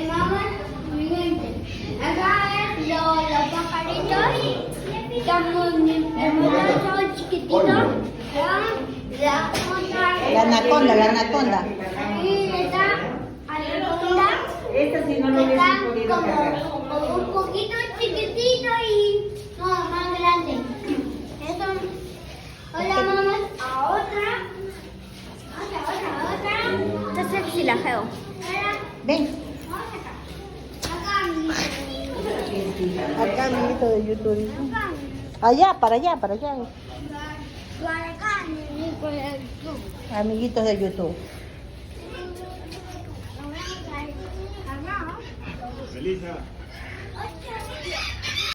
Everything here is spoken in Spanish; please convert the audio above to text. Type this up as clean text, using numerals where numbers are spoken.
mamá, mi gente. Acá es los pajaritos. Estamos, mi mamá son chiquititos. La otra. La anaconda, la anaconda. Ahí está anaconda. Esta sí no lo hubiese Está podido cargar. como un poquito chiquitito y no, más grande. Eso. Hola mamá, a otra. Otra. Esta sexy la geo. Ven. Acá, amiguito de YouTube. Allá, para allá, para allá. Amiguitos de YouTube. Acá. Melissa.